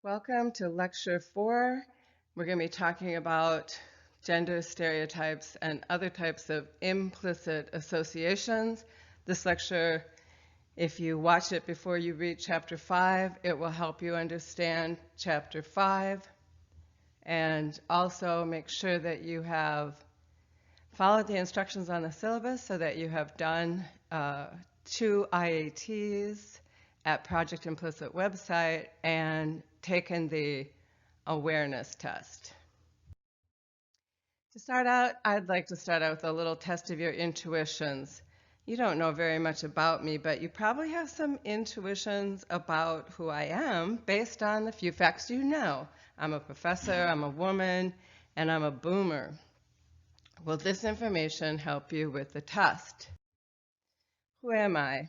Welcome to Lecture 4. We're going to be talking about gender stereotypes and other types of implicit associations. This lecture, if you watch it before you read Chapter 5, it will help you understand Chapter 5. And also make sure that you have followed the instructions on the syllabus so that you have done 2 IATs at Project Implicit website and taken the awareness test. To start out, I'd like to start out with a little test of your intuitions. You don't know very much about me, but you probably have some intuitions about who I am based on the few facts you know. I'm a professor, I'm a woman, and I'm a boomer. Will this information help you with the test? Who am I?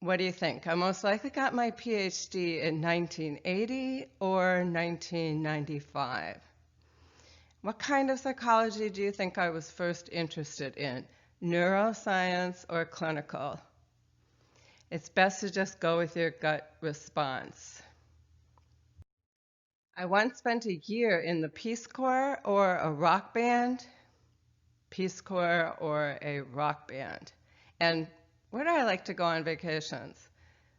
What do you think? I most likely got my PhD in 1980 or 1995. What kind of psychology do you think I was first interested in? Neuroscience or clinical? It's best to just go with your gut response. I once spent a year in the Peace Corps or a rock band. Peace Corps or a rock band. And where do I like to go on vacations?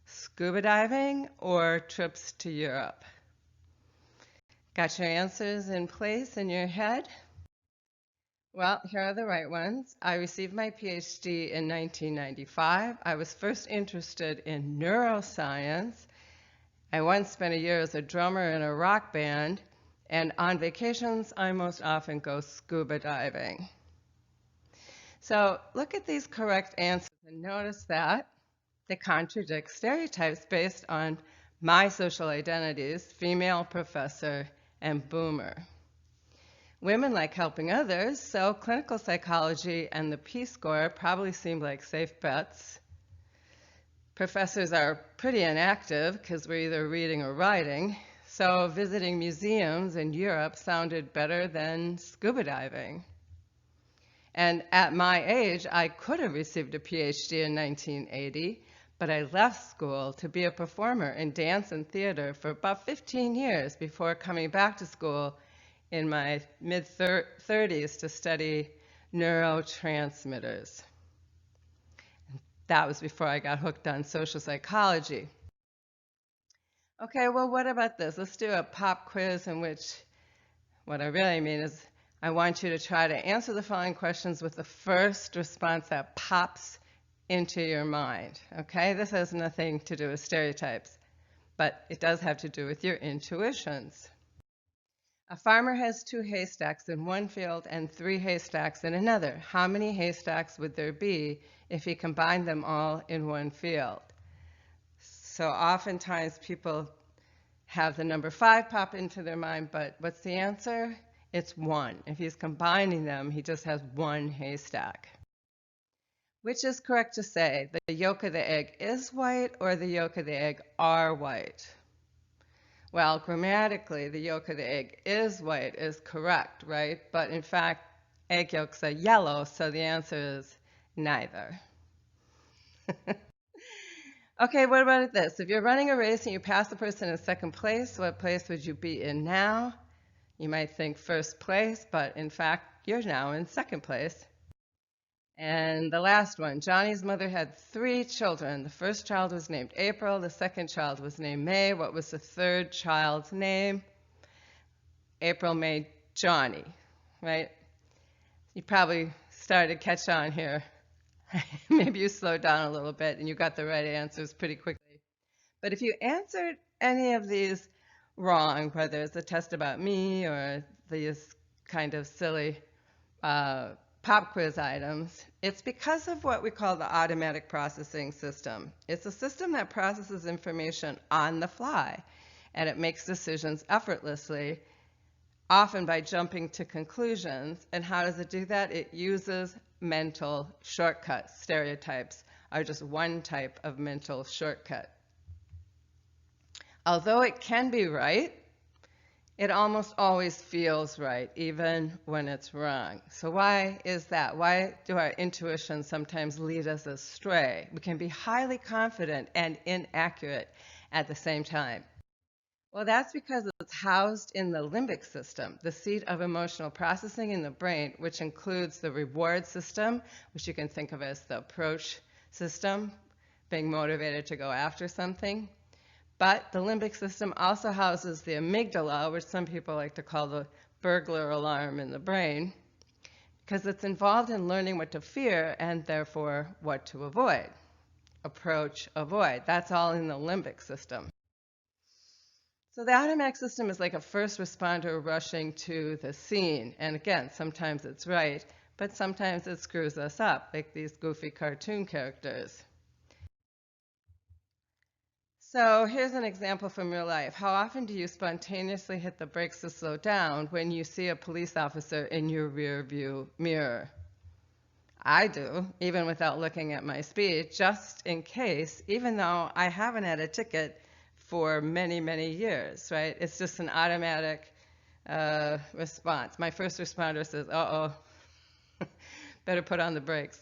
Scuba diving or trips to Europe? Got your answers in place in your head? Well, here are the right ones. I received my PhD in 1995. I was first interested in neuroscience. I once spent a year as a drummer in a rock band. And on vacations, I most often go scuba diving. So look at these correct answers and notice that they contradict stereotypes based on my social identities, female, professor, and boomer. Women like helping others, so clinical psychology and the Peace Corps probably seem like safe bets. Professors are pretty inactive because we're either reading or writing, so visiting museums in Europe sounded better than scuba diving. And at my age, I could have received a PhD in 1980, but I left school to be a performer in dance and theater for about 15 years before coming back to school in my mid-30s to study neurotransmitters. That was before I got hooked on social psychology. Okay, well, what about this? Let's do a pop quiz in which what I really mean is I want you to try to answer the following questions with the first response that pops into your mind, okay? This has nothing to do with stereotypes, but it does have to do with your intuitions. A farmer has 2 haystacks in one field and 3 haystacks in another. How many haystacks would there be if he combined them all in one field? So oftentimes people have the number 5 pop into their mind, but what's the answer? It's 1. If he's combining them, he just has 1 haystack. Which is correct to say? The yolk of the egg is white or the yolk of the egg are white? Well, grammatically, the yolk of the egg is white is correct, right? But in fact, egg yolks are yellow, so the answer is neither. Okay, what about this? If you're running a race and you pass the person in second place, what place would you be in now? You might think first place, but in fact, you're now in second place. And the last one, Johnny's mother had 3 children. The first child was named April, the second child was named May. What was the third child's name? April, May, Johnny, right? You probably started to catch on here. Maybe you slowed down a little bit and you got the right answers pretty quickly. But if you answered any of these wrong, whether it's a test about me or these kind of silly pop quiz items, it's because of what we call the automatic processing system. It's a system that processes information on the fly, and it makes decisions effortlessly, often by jumping to conclusions. And how does it do that? It uses mental shortcuts. Stereotypes are just one type of mental shortcut. Although it can be right, it almost always feels right, even when it's wrong. So why is that? Why do our intuitions sometimes lead us astray? We can be highly confident and inaccurate at the same time. Well, that's because it's housed in the limbic system, the seat of emotional processing in the brain, which includes the reward system, which you can think of as the approach system, being motivated to go after something. But the limbic system also houses the amygdala, which some people like to call the burglar alarm in the brain, because it's involved in learning what to fear and therefore what to avoid. Approach, avoid. That's all in the limbic system. So the automatic system is like a first responder rushing to the scene. And again, sometimes it's right, but sometimes it screws us up, like these goofy cartoon characters. So here's an example from real life. How often do you spontaneously hit the brakes to slow down when you see a police officer in your rear view mirror? I do, even without looking at my speed, just in case, even though I haven't had a ticket for many, many years, right? It's just an automatic response. My first responder says, uh-oh, better put on the brakes.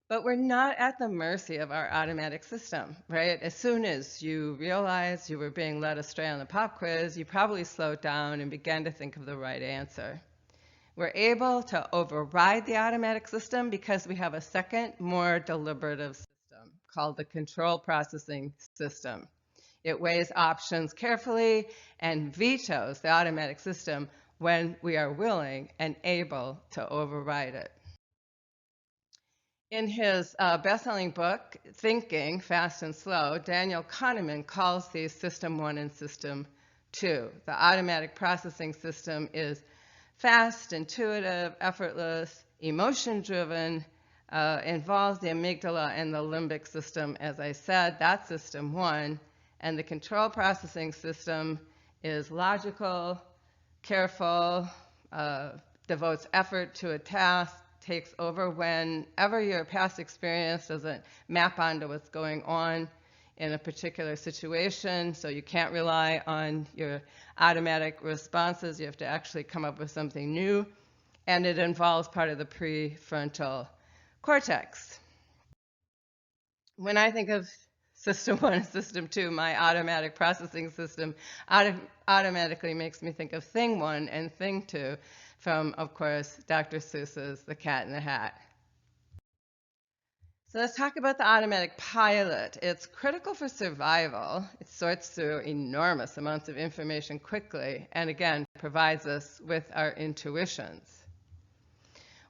But we're not at the mercy of our automatic system, right? As soon as you realize you were being led astray on the pop quiz, you probably slowed down and began to think of the right answer. We're able to override the automatic system because we have a second, more deliberative system called the control processing system. It weighs options carefully and vetoes the automatic system when we are willing and able to override it. In his best-selling book, Thinking, Fast and Slow, Daniel Kahneman calls these System 1 and System 2. The automatic processing system is fast, intuitive, effortless, emotion-driven, involves the amygdala and the limbic system, as I said. That's System 1. And the control processing system is logical, careful, devotes effort to a task, takes over whenever your past experience doesn't map onto what's going on in a particular situation. So you can't rely on your automatic responses. You have to actually come up with something new. And it involves part of the prefrontal cortex. When I think of System 1 and System 2, my automatic processing system automatically makes me think of Thing 1 and Thing 2 from, of course, Dr. Seuss's The Cat in the Hat. So let's talk about the automatic pilot. It's critical for survival. It sorts through enormous amounts of information quickly and, again, provides us with our intuitions.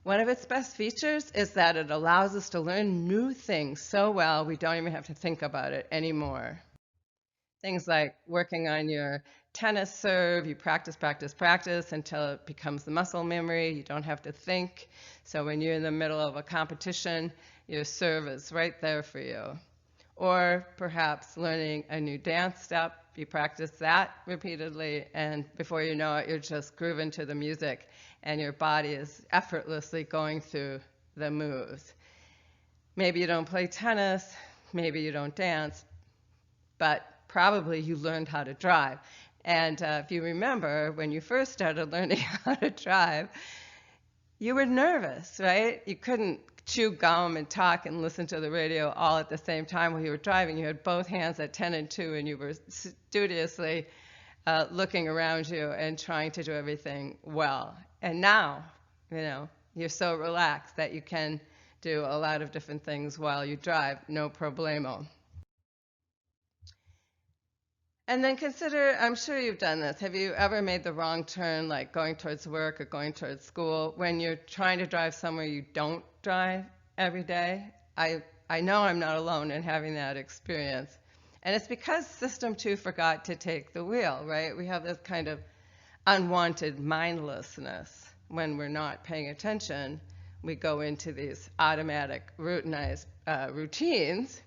One of its best features is that it allows us to learn new things so well we don't even have to think about it anymore. Things like working on your tennis serve, you practice, practice, practice until it becomes the muscle memory. You don't have to think. So when you're in the middle of a competition, your serve is right there for you. Or perhaps learning a new dance step. You practice that repeatedly, and before you know it, you're just grooving to the music, and your body is effortlessly going through the moves. Maybe you don't play tennis, maybe you don't dance, but probably you learned how to drive. And if you remember, when you first started learning how to drive, you were nervous, right? You couldn't chew gum and talk and listen to the radio all at the same time while you were driving. You had both hands at 10 and 2, and you were studiously looking around you and trying to do everything well. And now, you're so relaxed that you can do a lot of different things while you drive, no problemo. And then consider, I'm sure you've done this, have you ever made the wrong turn, like going towards work or going towards school, when you're trying to drive somewhere you don't drive every day? I know I'm not alone in having that experience. And it's because System 2 forgot to take the wheel, right? We have this kind of unwanted mindlessness. When we're not paying attention, we go into these automatic, routinized routines.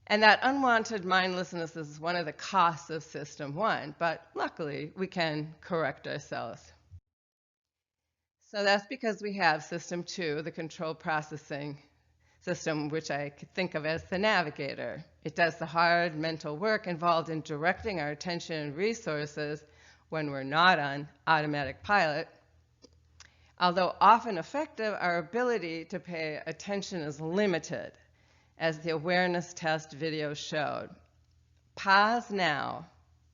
And that unwanted mindlessness is one of the costs of System 1, but luckily we can correct ourselves. So that's because we have System 2, the control processing system, which I could think of as the navigator. It does the hard mental work involved in directing our attention and resources when we're not on automatic pilot. Although often effective, our ability to pay attention is limited, as the awareness test video showed. Pause now,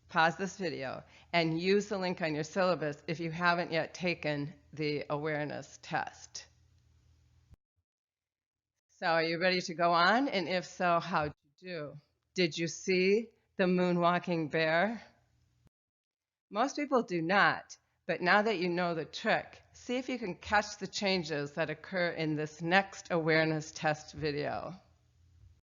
pause this video, and use the link on your syllabus if you haven't yet taken the awareness test. So are you ready to go on? And if so, how'd you do? Did you see the moonwalking bear? Most people do not, but now that you know the trick, see if you can catch the changes that occur in this next awareness test video.